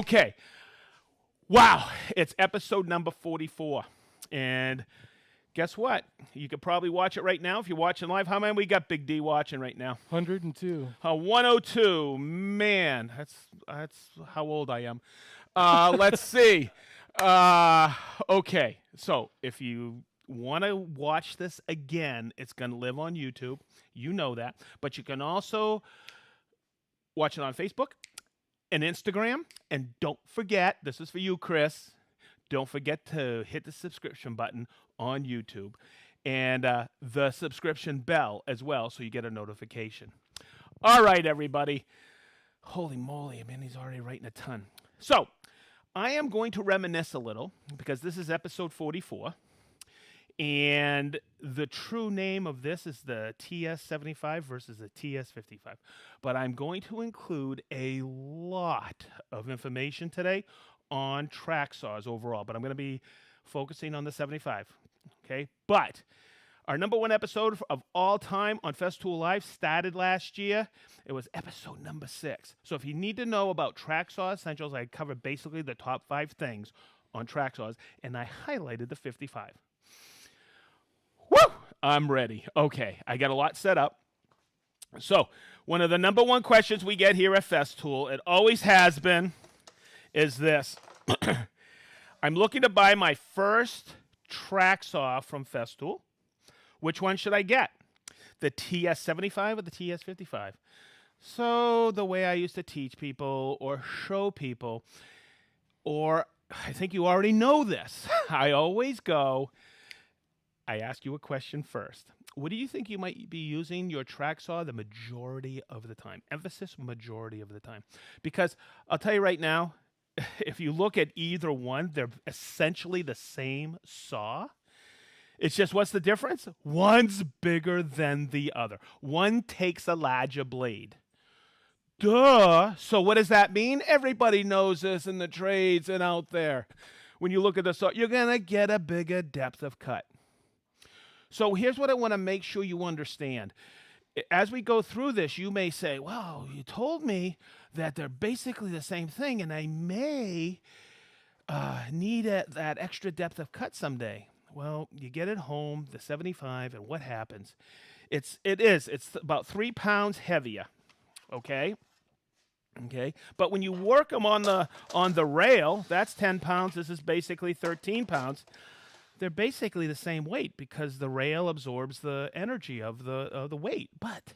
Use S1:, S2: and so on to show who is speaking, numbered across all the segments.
S1: Okay. Wow. It's episode number 44. And guess what? You could probably watch it right now if you're watching live. How many we got Big D watching right now?
S2: 102.
S1: 102. Man, that's how old I am. Let's see. Okay. So if you want to watch this again, it's going to live on YouTube. You know that. But you can also watch it on Facebook and Instagram. And don't forget, this is for you, Chris. Don't forget to hit the subscription button on YouTube and the subscription bell as well so you get a notification. All right, everybody. Holy moly, man, he's already writing a ton. So I am going to reminisce a little because this is episode 44. And the true name of this is the TS75 versus the TS55. But I'm going to include a lot of information today on track saws overall. But I'm going to be focusing on the 75. Okay? But our number one episode of all time on Festool Live started last year. It was episode number 6. So if you need to know about track saw essentials, I covered basically the top 5 things on track saws. And I highlighted the 55. Woo! I'm ready. Okay, I got a lot set up. So, one of the number one questions we get here at Festool, it always has been, is this. I'm looking to buy my first track saw from Festool. Which one should I get? The TS75 or the TS55? So, the way I used to teach people or show people, or I think you already know this, I always go, I ask you a question first. What do you think you might be using your track saw the majority of the time? Emphasis majority of the time. Because I'll tell you right now, if you look at either one, they're essentially the same saw. It's just what's the difference? One's bigger than the other. One takes a larger blade. Duh. So what does that mean? Everybody knows this in the trades and out there. When you look at the saw, you're going to get a bigger depth of cut. So here's what I want to make sure you understand. As we go through this, you may say, well, you told me that they're basically the same thing, and I may need that extra depth of cut someday. Well, you get it home, the 75, and what happens? It's about 3 pounds heavier, okay? Okay, but when you work them on the rail, that's 10 pounds. This is basically 13 pounds. They're basically the same weight because the rail absorbs the energy of the weight. But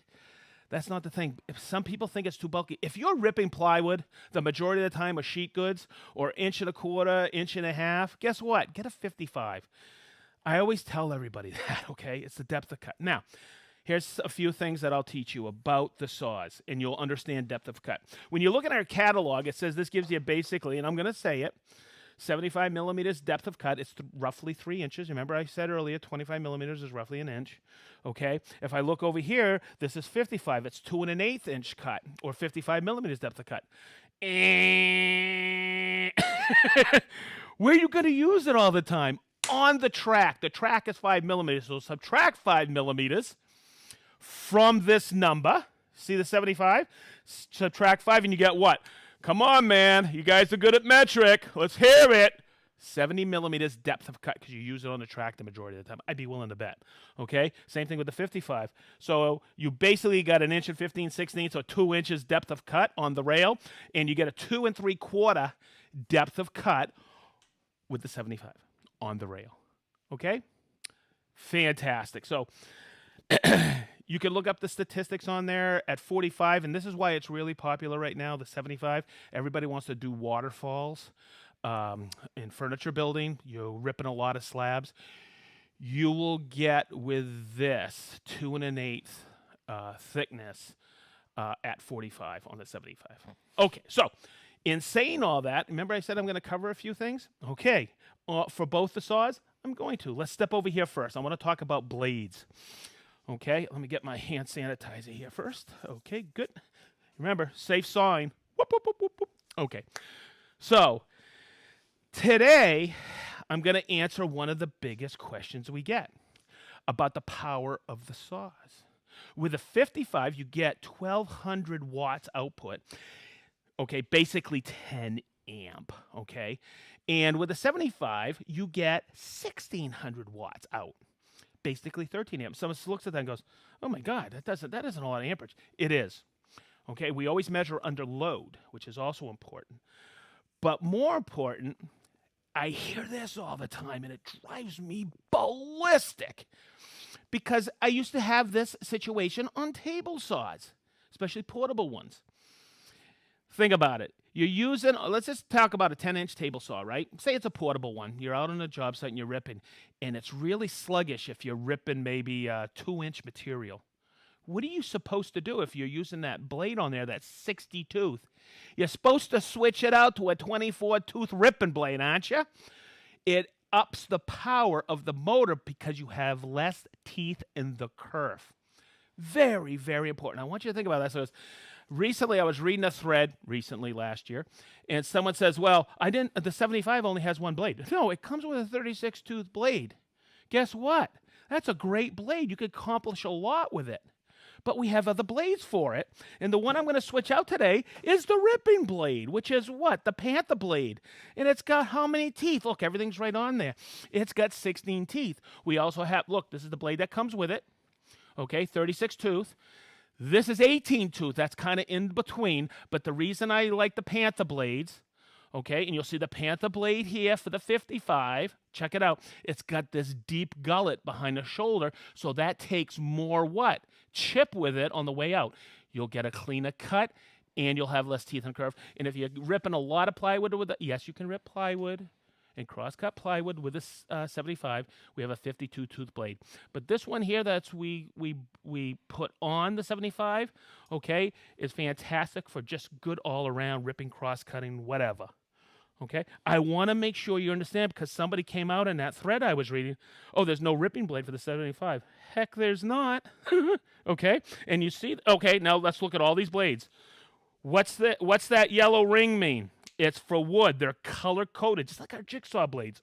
S1: that's not the thing. If some people think it's too bulky. If you're ripping plywood the majority of the time, or sheet goods, or 1.25 inches, 1.5 inches, guess what? Get a 55. I always tell everybody that, okay? It's the depth of cut. Now, here's a few things that I'll teach you about the saws, and you'll understand depth of cut. When you look at our catalog, it says this gives you basically, and I'm going to say it, 75 millimeters depth of cut. It's roughly 3 inches. Remember I said earlier, 25 millimeters is roughly an inch. Okay. If I look over here, this is 55. It's 2 1/8 inch cut, or 55 millimeters depth of cut. Where are you going to use it all the time? On the track. The track is 5 millimeters. So subtract 5 millimeters from this number. See the 75? Subtract 5 and you get what? Come on, man. You guys are good at metric. Let's hear it. 70 millimeters depth of cut because you use it on the track the majority of the time. I'd be willing to bet. Okay? Same thing with the 55. So you basically got 1 inch and 15/16, or 2 inches depth of cut on the rail, and you get a 2 3/4 depth of cut with the 75 on the rail. Okay? Fantastic. So you can look up the statistics on there at 45, and this is why it's really popular right now, the 75. Everybody wants to do waterfalls in furniture building. You're ripping a lot of slabs. You will get with this 2 1/8 thickness at 45 on the 75. Okay, so in saying all that, remember I said I'm going to cover a few things? Okay, for both the saws, I'm going to. Let's step over here first. I want to talk about blades. Okay, let me get my hand sanitizer here first. Okay, good. Remember, safe sawing. Whoop, whoop, whoop, whoop, whoop. Okay, so today I'm going to answer one of the biggest questions we get about the power of the saws. With a 55, you get 1,200 watts output. Okay, basically 10 amp, okay? And with the 75, you get 1,600 watts out, basically 13 amps. Someone looks at that and goes, oh my God, that isn't a lot of amperage. It is, okay? We always measure under load, which is also important. But more important, I hear this all the time, and it drives me ballistic because I used to have this situation on table saws, especially portable ones. Think about it. You're using, let's just talk about a 10-inch table saw, right? Say it's a portable one. You're out on a job site and you're ripping, and it's really sluggish if you're ripping maybe 2-inch material. What are you supposed to do if you're using that blade on there, that 60 tooth? You're supposed to switch it out to a 24 tooth ripping blade, aren't you? It ups the power of the motor because you have less teeth in the kerf. Very, very important. I want you to think about that. So recently, I was reading a thread, last year, and someone says, well, the 75 only has one blade. No, it comes with a 36 tooth blade. Guess what? That's a great blade. You could accomplish a lot with it. But we have other blades for it. And the one I'm going to switch out today is the ripping blade, which is what? The Panther blade. And it's got how many teeth? Look, everything's right on there. It's got 16 teeth. We also have, look, this is the blade that comes with it. Okay, 36 tooth. This is 18 tooth. That's kind of in between. But the reason I like the Panther blades, okay, and you'll see the Panther blade here for the 55. Check it out. It's got this deep gullet behind the shoulder, so that takes more what? Chip with it on the way out. You'll get a cleaner cut, and you'll have less teeth and curve. And if you're ripping a lot of plywood with it, yes, you can rip plywood and cross-cut plywood with this 75. We have a 52 tooth blade. But this one here that's we put on the 75, okay, is fantastic for just good all-around ripping, cross-cutting, whatever. Okay, I want to make sure you understand because somebody came out in that thread I was reading. Oh, there's no ripping blade for the 75. Heck, there's not. Okay, and you see. Okay, now let's look at all these blades. What's that yellow ring mean? It's for wood. They're color coded, just like our jigsaw blades.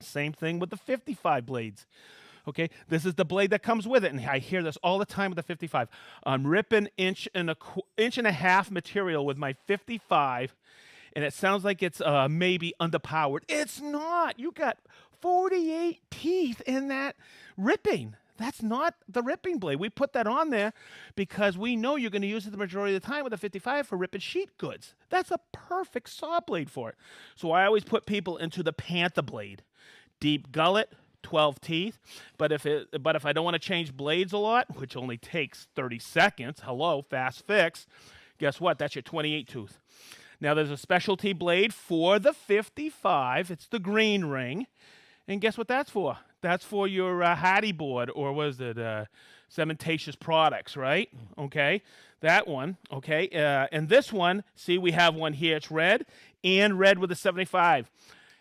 S1: Same thing with the 55 blades. Okay, this is the blade that comes with it, and I hear this all the time with the 55. I'm ripping inch and a half material with my 55. And it sounds like it's maybe underpowered. It's not. You got 48 teeth in that ripping. That's not the ripping blade. We put that on there because we know you're going to use it the majority of the time with a 55 for ripping sheet goods. That's a perfect saw blade for it. So I always put people into the Panther blade. Deep gullet, 12 teeth. But if I don't want to change blades a lot, which only takes 30 seconds, hello, fast fix, guess what? That's your 28 tooth. Now, there's a specialty blade for the 55. It's the green ring. And guess what that's for? That's for your Hardy board, or was it cementatious products, right? Okay, that one. Okay, and this one, see, we have one here. It's red and red with a 75.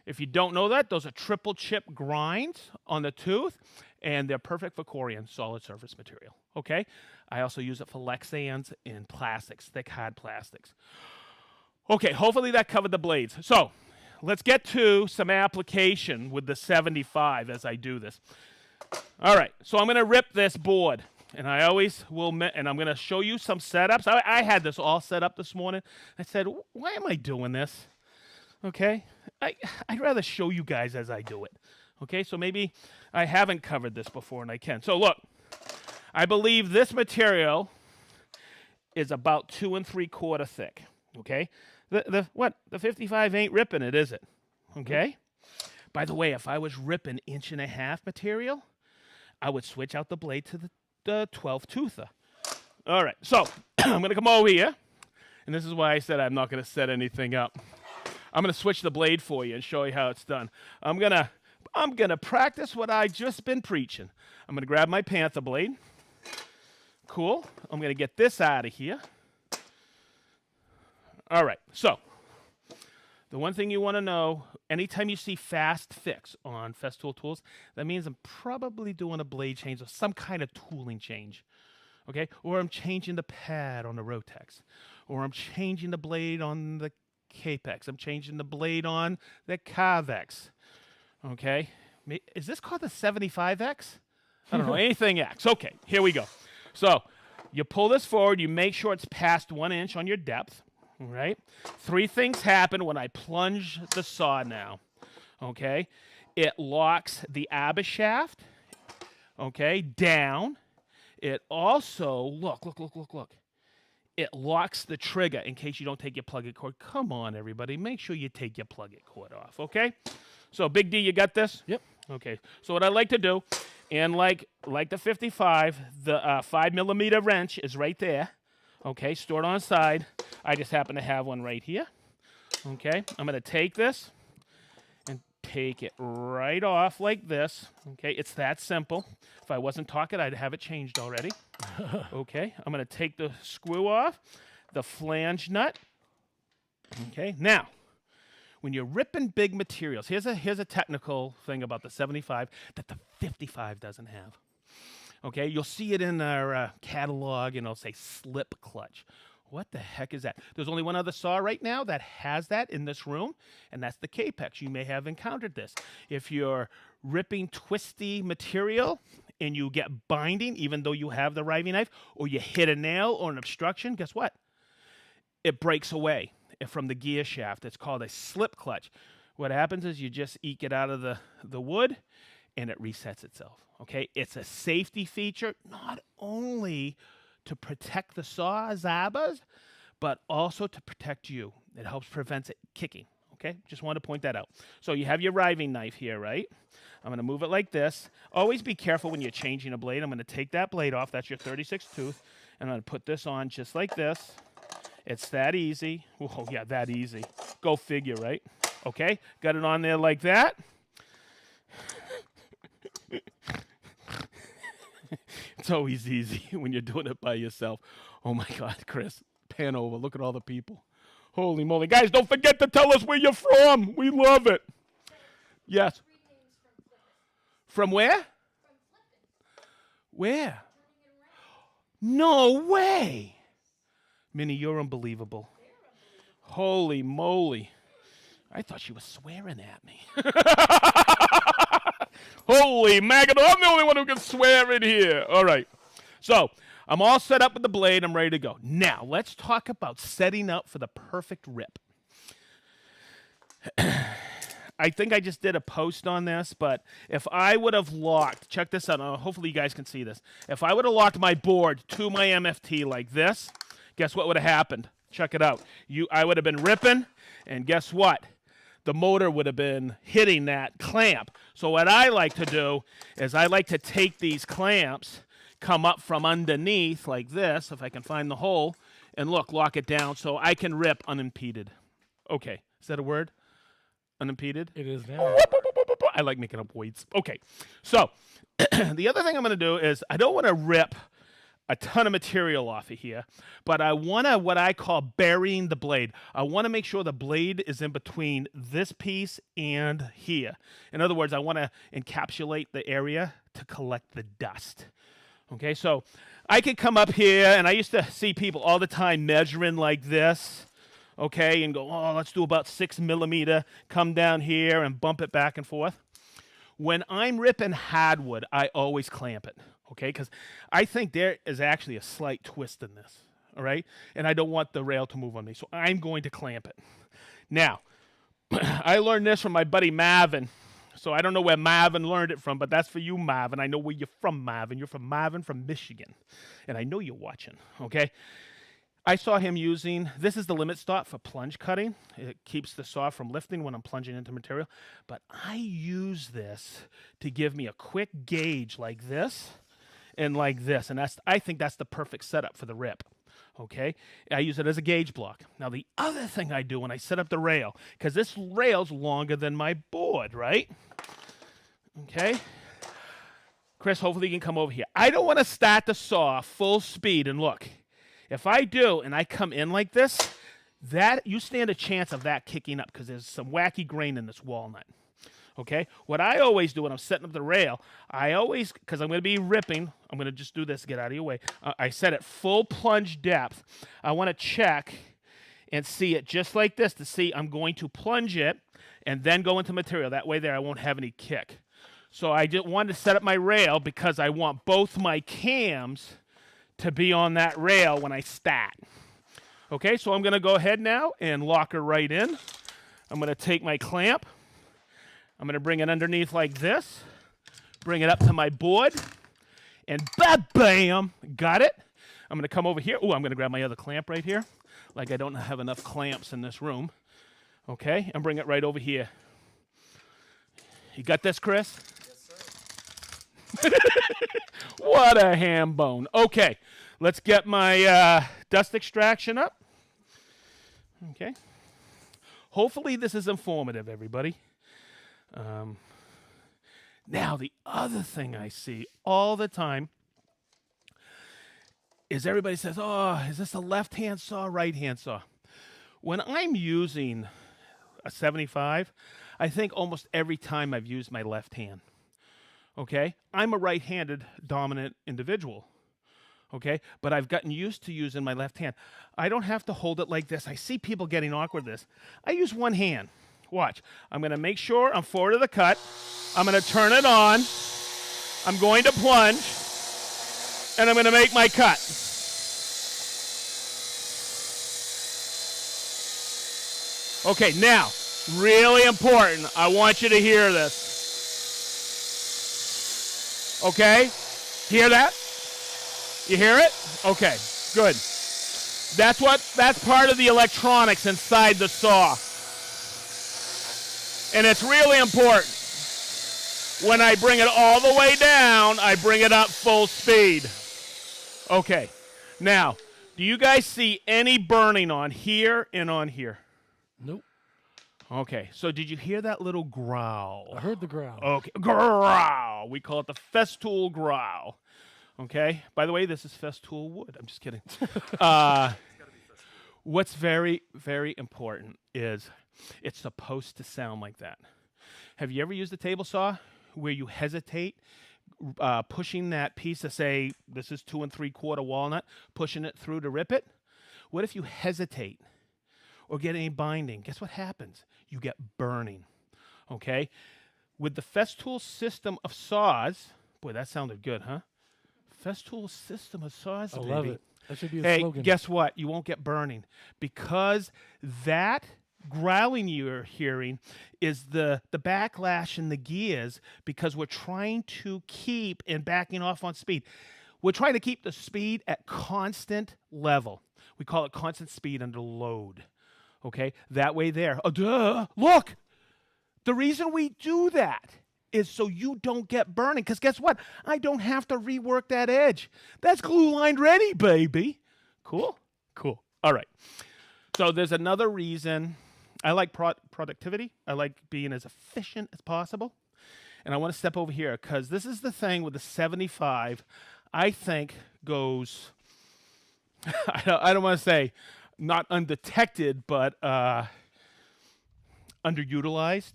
S1: If you don't know that, those are triple chip grinds on the tooth, and they're perfect for Corian, solid surface material. Okay, I also use it for Lexans and plastics, thick, hard plastics. Okay, hopefully that covered the blades. So let's get to some application with the 75 as I do this. All right, so I'm going to rip this board, and I always will, and I'm going to show you some setups. I had this all set up this morning. I said, why am I doing this? Okay, I'd rather show you guys as I do it. Okay, so maybe I haven't covered this before, and I can. So look, I believe this material is about 2 3/4 thick. Okay. The 55 ain't ripping it, is it? Okay? By the way, if I was ripping 1.5 inch material, I would switch out the blade to the 12 toother. All right, so I'm going to come over here, and this is why I said I'm not going to set anything up. I'm going to switch the blade for you and show you how it's done. I'm gonna practice what I just been preaching. I'm going to grab my Panther blade. Cool. I'm going to get this out of here. All right, so the one thing you want to know, anytime you see fast fix on Festool tools, that means I'm probably doing a blade change or some kind of tooling change, okay? Or I'm changing the pad on the Rotex, or I'm changing the blade on the Capex. I'm changing the blade on the Carvex, okay? Is this called the 75X? I don't know, anything X. Okay, here we go. So you pull this forward, you make sure it's past 1 inch on your depth. All right? 3 things happen when I plunge the saw now. Okay? It locks the arbor shaft, okay, down. It also, look. It locks the trigger in case you don't take your plug-in cord. Come on, everybody. Make sure you take your plug-in cord off, okay? So, Big D, you got this?
S2: Yep.
S1: Okay. So what I like to do, and like the 55, the 5mm wrench is right there, okay, stored on the side. I just happen to have one right here, okay? I'm going to take this and take it right off like this, okay? It's that simple. If I wasn't talking, I'd have it changed already. Okay, I'm going to take the screw off, the flange nut. Okay, now, when you're ripping big materials, here's a technical thing about the 75 that the 55 doesn't have. Okay, you'll see it in our catalog, and it'll say slip clutch. What the heck is that? There's only one other saw right now that has that in this room, and that's the Capex. You may have encountered this. If you're ripping twisty material and you get binding, even though you have the riving knife, or you hit a nail or an obstruction, guess what? It breaks away from the gear shaft. It's called a slip clutch. What happens is you just eke it out of the wood, and it resets itself. Okay, it's a safety feature, not only to protect the saw's arbors, but also to protect you. It helps prevent it kicking. Okay, just wanted to point that out. So you have your riving knife here, right? I'm going to move it like this. Always be careful when you're changing a blade. I'm going to take that blade off. That's your 36 tooth. And I'm going to put this on just like this. It's that easy. Oh, yeah, that easy. Go figure, right? Okay, got it on there like that. It's always easy when you're doing it by yourself. Oh, my God, Chris. Pan over. Look at all the people. Holy moly. Guys, don't forget to tell us where you're from. We love it. Yes. From where? Where? No way. Minnie, you're unbelievable. Holy moly. I thought she was swearing at me. Holy maggot. I'm the only one who can swear in here. All right. So, I'm all set up with the blade. I'm ready to go. Now, let's talk about setting up for the perfect rip. I think I just did a post on this, but if I would have locked, check this out. Hopefully you guys can see this. If I would have locked my board to my MFT like this, guess what would have happened? Check it out. I would have been ripping, and guess what? The motor would have been hitting that clamp. So what I like to do is I like to take these clamps, come up from underneath like this, if I can find the hole, and lock it down so I can rip unimpeded. Okay, is that a word? Unimpeded?
S2: It is now.
S1: I like making up weights. Okay, so the other thing I'm going to do is I don't want to rip a ton of material off of here, but I want to, what I call burying the blade. I want to make sure the blade is in between this piece and here. In other words, I want to encapsulate the area to collect the dust. Okay, so I could come up here, and I used to see people all the time measuring like this, okay, and go, oh, let's do about 6 millimeter, come down here and bump it back and forth. When I'm ripping hardwood, I always clamp it, okay, because I think there is actually a slight twist in this, all right, and I don't want the rail to move on me, so I'm going to clamp it. Now, I learned this from my buddy Marvin. So I don't know where Marvin learned it from, but that's for you, Marvin. I know where you're from, Marvin. You're from Marvin from Michigan, and I know you're watching, okay? I saw him using, this is the limit stop for plunge cutting. It keeps the saw from lifting when I'm plunging into material, but I use this to give me a quick gauge like this and like this, and I think that's the perfect setup for the rip. Okay, I use it as a gauge block. Now, the other thing I do when I set up the rail, because this rail's longer than my board, right? Okay. Chris, hopefully you can come over here. I don't want to start the saw full speed, and look, if I do and I come in like this, that you stand a chance of that kicking up because there's some wacky grain in this walnut. Okay, what I always do when I'm setting up the rail, because I'm going to be ripping, I'm going to just do this to get out of your way. I set it full plunge depth. I want to check and see it just like this to see I'm going to plunge it and then go into material. That way there I won't have any kick. So I just wanted to set up my rail because I want both my cams to be on that rail when I start. Okay, so I'm going to go ahead now and lock her right in. I'm going to take my clamp. I'm going to bring it underneath like this. Bring it up to my board. And bam, got it. I'm going to come over here. Oh, I'm going to grab my other clamp right here. Like I don't have enough clamps in this room. Okay, and bring it right over here. You got this, Chris?
S2: Yes, sir.
S1: What a ham bone. Okay, let's get my dust extraction up. Okay. Hopefully this is informative, everybody. Now, the other thing I see all the time is everybody says, oh, is this a left-hand saw, right-hand saw? When I'm using a 75, I think almost every time I've used my left hand. Okay? I'm a right-handed dominant individual. Okay? But I've gotten used to using my left hand. I don't have to hold it like this. I see people getting awkward with this. I use one hand. Watch. I'm going to make sure I'm forward of the cut. I'm going to turn it on. I'm going to plunge. And I'm going to make my cut. Okay, now, really important. I want you to hear this. Okay? Hear that? You hear it? Okay, good. That's part of the electronics inside the saw. And it's really important. When I bring it all the way down, I bring it up full speed. Okay. Now, do you guys see any burning on here and on here?
S2: Nope.
S1: Okay. So did you hear that little growl?
S2: I heard the growl.
S1: Okay. Growl. We call it the Festool growl. Okay. By the way, this is Festool wood. I'm just kidding. What's very, very important is it's supposed to sound like that. Have you ever used a table saw where you hesitate pushing that piece of, say, this is 2 3/4 walnut, pushing it through to rip it? What if you hesitate or get any binding? Guess what happens? You get burning, okay? With the Festool system of saws, boy, that sounded good, huh? Festool system of saws,
S2: I
S1: baby.
S2: love it. That should be a
S1: Hey,
S2: slogan.
S1: guess what? You won't get burning because that growling you're hearing is the backlash in the gears because we're trying to keep and backing off on speed. We're trying to keep the speed at constant level. We call it constant speed under load. Okay? That way there. Oh, duh. Look! The reason we do that is so you don't get burning. Because guess what? I don't have to rework that edge. That's glue lined ready, baby. Cool? Cool. All right. So there's another reason. I like productivity. I like being as efficient as possible. And I want to step over here because this is the thing with the 75, I think goes, I don't want to say not undetected, but underutilized.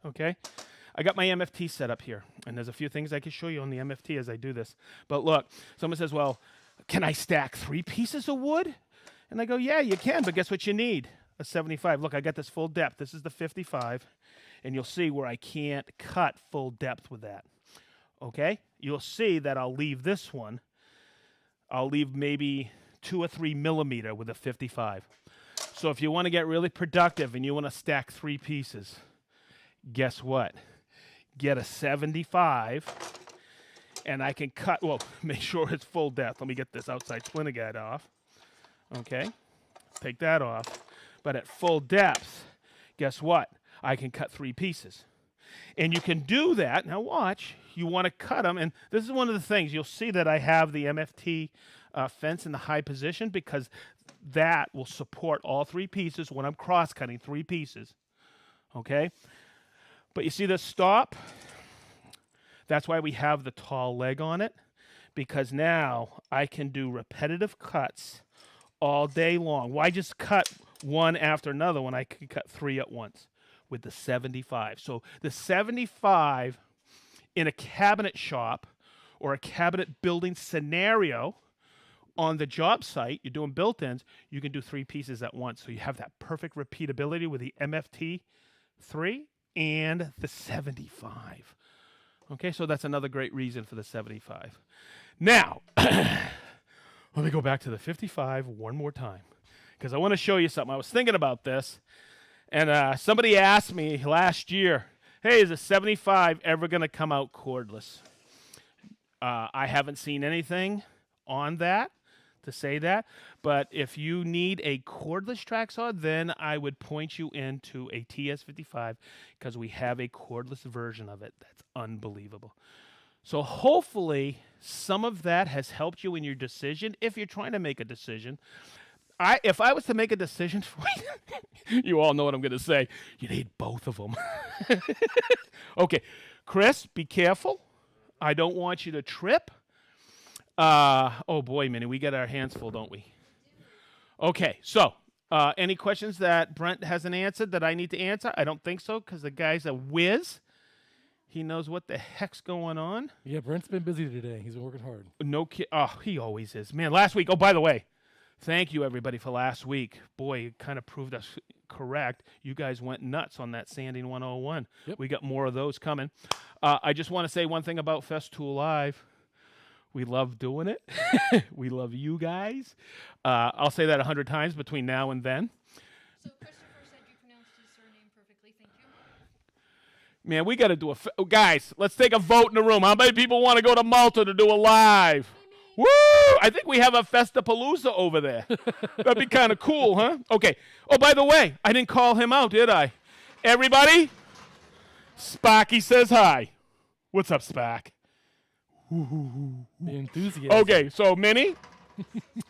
S1: Okay? I got my MFT set up here, and there's a few things I can show you on the MFT as I do this. But look, someone says, well, can I stack 3 pieces of wood? And I go, yeah, you can, but guess what you need? A 75. Look, I got this full depth. This is the 55, and you'll see where I can't cut full depth with that. Okay? You'll see that I'll leave this one. I'll leave maybe 2 or 3 millimeter with a 55. So if you want to get really productive and you want to stack 3 pieces, guess what? Get a 75, and I can cut, well, make sure it's full depth. Let me get this outside splinter guide off. Okay, take that off. But at full depth, guess what? I can cut 3 pieces. And you can do that. Now watch, you want to cut them, and this is one of the things. You'll see that I have the MFT fence in the high position because that will support all 3 pieces when I'm cross-cutting 3 pieces. Okay? But you see this stop? That's why we have the tall leg on it, because now I can do repetitive cuts all day long. Why just cut one after another when I can cut 3 at once with the 75? So the 75 in a cabinet shop or a cabinet building scenario on the job site, you're doing built-ins, you can do 3 pieces at once. So you have that perfect repeatability with the MFT 3 and the 75. Okay, so that's another great reason for the 75. Now, let me go back to the 55 one more time because I want to show you something. I was thinking about this, and somebody asked me last year, hey, is a 75 ever going to come out cordless? I haven't seen anything on that to say that, but if you need a cordless track saw, then I would point you into a TS55 because we have a cordless version of it. That's unbelievable. So hopefully some of that has helped you in your decision if you're trying to make a decision. If I was to make a decision for you, you all know what I'm going to say. You need both of them. Okay, Chris, be careful. I don't want you to trip. Oh boy, Minnie, we get our hands full, don't we? Okay, so any questions that Brent hasn't answered that I need to answer? I don't think so because the guy's a whiz. He knows what the heck's going on.
S2: Yeah, Brent's been busy today. He's been working hard.
S1: No kid. Oh, he always is. Man, last week. Oh, by the way, thank you everybody for last week. Boy, it kind of proved us correct. You guys went nuts on that Sanding 101.
S2: Yep.
S1: We got more of those coming. I just want to say one thing about Festool Live. We love doing it. We love you guys. I'll say that 100 times between now and then.
S3: So Christopher said you pronounced his surname perfectly. Thank you.
S1: Man, we got to do a... guys, let's take a vote in the room. How many people want to go to Malta to do a live? Woo! I think we have a Festapalooza over there. That'd be kind of cool, huh? Okay. Oh, by the way, I didn't call him out, did I? Everybody? Sparky says hi. What's up, Spark?
S2: The enthusiasm.
S1: Okay, so Minnie,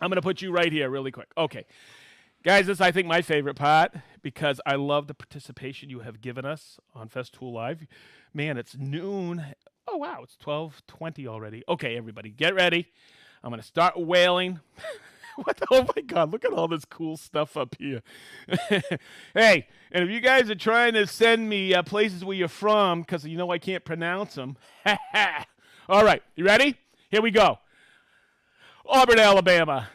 S1: I'm going to put you right here really quick. Okay. Guys, this is, I think, my favorite part because I love the participation you have given us on Festool Live. Man, it's noon. Oh, wow, it's 12:20 already. Okay, everybody, get ready. I'm going to start wailing. Oh, my God, look at all this cool stuff up here. Hey, and if you guys are trying to send me places where you're from because you know I can't pronounce them, all right, you ready? Here we go. Auburn, Alabama.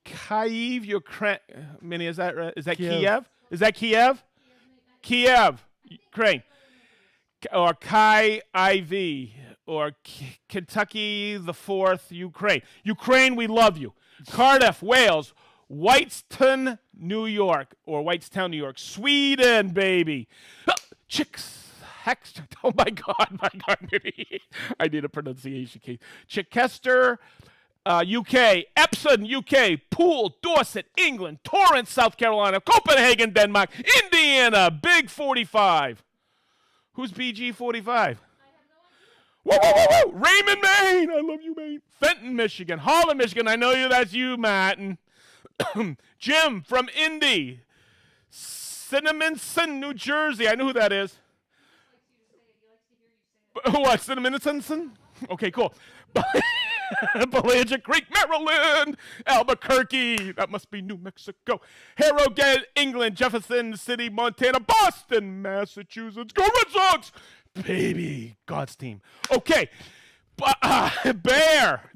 S1: Kyiv, Ukraine. Minnie, is that right? Is that Kiev? Is that Kiev? Kiev, Ukraine. Or Kyiv. Or Kentucky the 4th, Ukraine. Ukraine, we love you. Cardiff, Wales. Whitestown, New York. Or Whitestown, New York. Sweden, baby. Chicks. Oh, my God, Minnie. I need a pronunciation case. Chichester, UK, Epsom, UK, Poole, Dorset, England, Torrance, South Carolina, Copenhagen, Denmark, Indiana, Big 45. Who's BG 45? Whoa, whoa, whoa, whoa. Raymond, Maine. I love you, Maine. Fenton, Michigan. Holland, Michigan. I know you. That's you, Martin. Jim from Indy. Cinnaminson, New Jersey. I know who that is. What, Cinnaminson? Okay, cool. Belanger Creek, Maryland. Albuquerque, that must be New Mexico. Harrogate, England. Jefferson City, Montana. Boston, Massachusetts. Go Red Sox! Baby, God's team. Okay, Bear.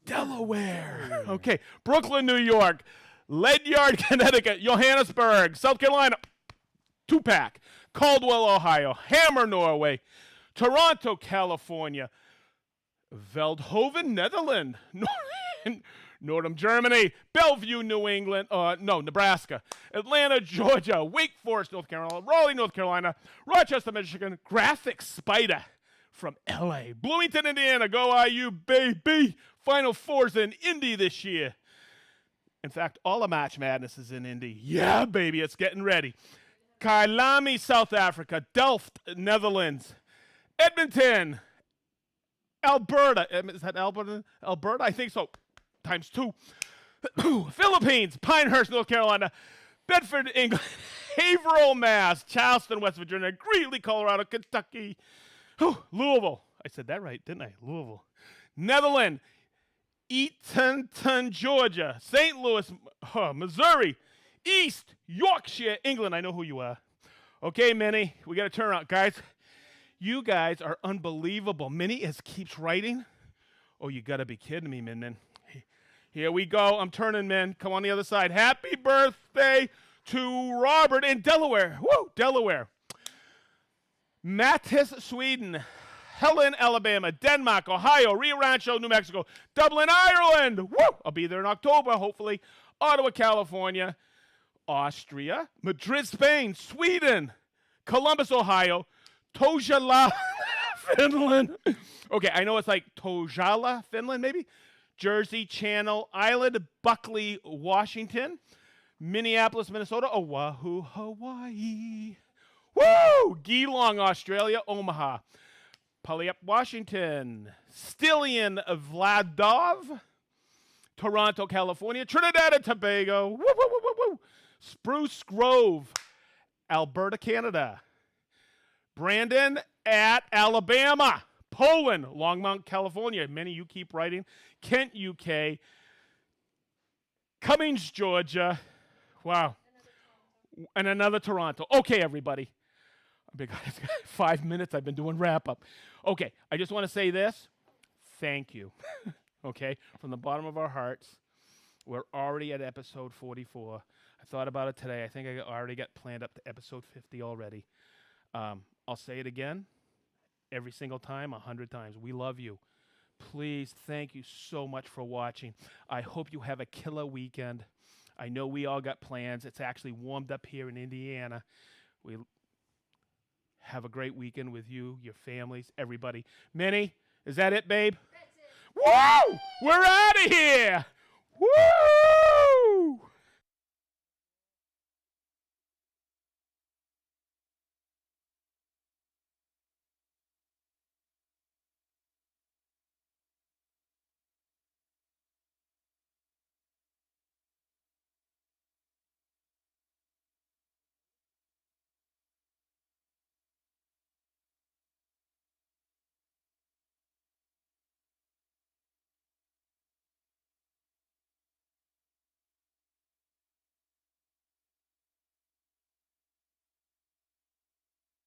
S1: Delaware. Okay, Brooklyn, New York. Ledyard, Connecticut. Johannesburg, South Carolina. Two-pack. Caldwell, Ohio. Hammer, Norway. Toronto, California. Veldhoven, Netherlands. Nordham, Germany. Bellevue, New England. Nebraska. Atlanta, Georgia. Wake Forest, North Carolina. Raleigh, North Carolina. Rochester, Michigan. Graphic Spider from L.A. Bloomington, Indiana. Go IU, baby. Final Four's in Indy this year. In fact, all of March Madness is in Indy. Yeah, baby, it's getting ready. Kailami, South Africa. Delft, Netherlands. Edmonton, Alberta. Is that Alberta? Alberta? I think so. Times 2. Philippines, Pinehurst, North Carolina. Bedford, England. Haverhill, Mass. Charleston, West Virginia. Greeley, Colorado. Kentucky. Louisville. I said that right, didn't I? Louisville. Netherlands. Eatonton, Georgia. St. Louis, Missouri. East Yorkshire, England. I know who you are. Okay, Minnie, we got to turn around. Guys, you guys are unbelievable. Minnie keeps writing. Oh, you got to be kidding me, Min. Here we go. I'm turning, Min. Come on the other side. Happy birthday to Robert in Delaware. Woo, Delaware. Mattis, Sweden. Helen, Alabama. Denmark, Ohio. Rio Rancho, New Mexico. Dublin, Ireland. Woo, I'll be there in October, hopefully. Ottawa, California, Austria, Madrid, Spain, Sweden, Columbus, Ohio, Tojala, Finland. Okay, I know it's like Tojala, Finland, maybe. Jersey, Channel Island, Buckley, Washington, Minneapolis, Minnesota, Oahu, Hawaii. Woo! Geelong, Australia, Omaha, Puyallup, Washington, Stillion, Vladov, Toronto, California, Trinidad and Tobago, woo, woo, woo, woo, woo. Spruce Grove, Alberta, Canada, Brandon at Alabama, Poland, Longmont, California. Many you keep writing. Kent, UK, Cummings, Georgia. Wow. And another Toronto. Okay, everybody. 5 minutes. I've been doing wrap up. Okay, I just want to say this. Thank you. Okay, from the bottom of our hearts. We're already at episode 44. I thought about it today. I think I already got planned up to episode 50 already. I'll say it again. Every single time, 100 times. We love you. Please, thank you so much for watching. I hope you have a killer weekend. I know we all got plans. It's actually warmed up here in Indiana. We have a great weekend with you, your families, everybody. Minnie, is that it, babe?
S3: That's it.
S1: Woo! We're out of here! Woo!